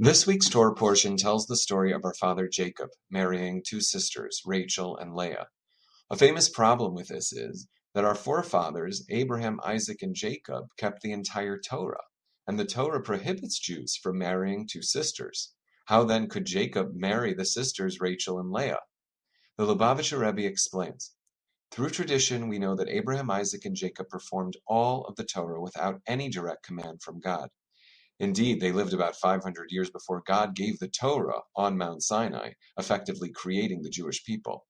This week's Torah portion tells the story of our father Jacob marrying two sisters, Rachel and Leah. A famous problem with this is that our forefathers, Abraham, Isaac, and Jacob, kept the entire Torah, and the Torah prohibits Jews from marrying two sisters. How then could Jacob marry the sisters Rachel and Leah? The Lubavitcher Rebbe explains, through tradition we know that Abraham, Isaac, and Jacob performed all of the Torah without any direct command from God. Indeed, they lived about 500 years before God gave the Torah on Mount Sinai, effectively creating the Jewish people.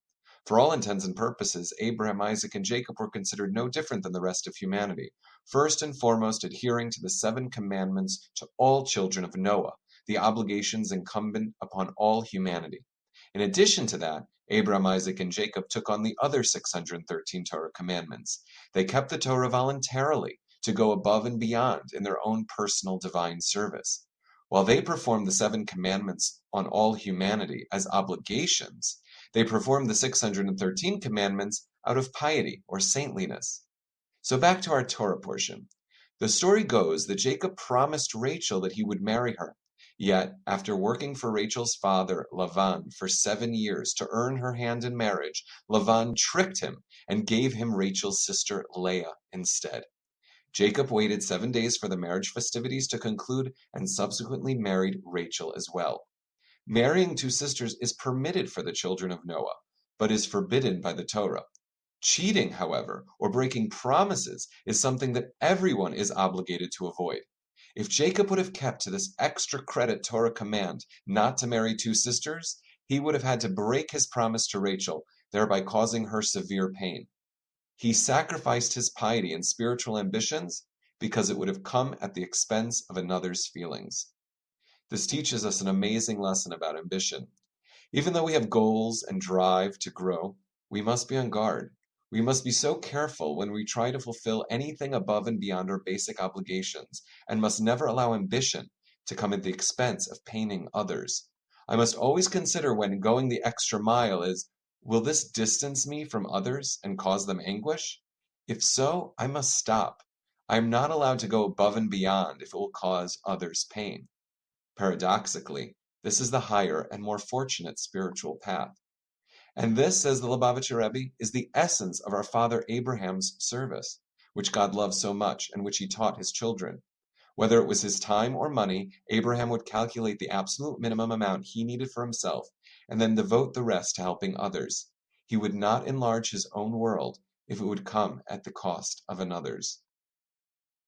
For all intents and purposes, Abraham, Isaac, and Jacob were considered no different than the rest of humanity, first and foremost adhering to the 7 commandments to all children of Noah, the obligations incumbent upon all humanity. In addition to that, Abraham, Isaac, and Jacob took on the other 613 Torah commandments. They kept the Torah voluntarily, to go above and beyond in their own personal divine service. While they performed the 7 commandments on all humanity as obligations, they performed the 613 commandments out of piety or saintliness. So back to our Torah portion. The story goes that Jacob promised Rachel that he would marry her. Yet, after working for Rachel's father, Lavan, for 7 years to earn her hand in marriage, Lavan tricked him and gave him Rachel's sister Leah instead. Jacob waited 7 days for the marriage festivities to conclude and subsequently married Rachel as well. Marrying two sisters is permitted for the children of Noah, but is forbidden by the Torah. Cheating, however, or breaking promises is something that everyone is obligated to avoid. If Jacob would have kept to this extra credit Torah command not to marry two sisters, he would have had to break his promise to Rachel, thereby causing her severe pain. He sacrificed his piety and spiritual ambitions because it would have come at the expense of another's feelings. This teaches us an amazing lesson about ambition. Even though we have goals and drive to grow, we must be on guard. We must be so careful when we try to fulfill anything above and beyond our basic obligations, and must never allow ambition to come at the expense of paining others. I must always consider when going the extra mile is, will this distance me from others and cause them anguish? If so, I must stop. I am not allowed to go above and beyond if it will cause others pain. Paradoxically, this is the higher and more fortunate spiritual path. And this, says the Lubavitcher Rebbe, is the essence of our father Abraham's service, which God loved so much and which he taught his children. Whether it was his time or money, Abraham would calculate the absolute minimum amount he needed for himself and then devote the rest to helping others. He would not enlarge his own world if it would come at the cost of another's.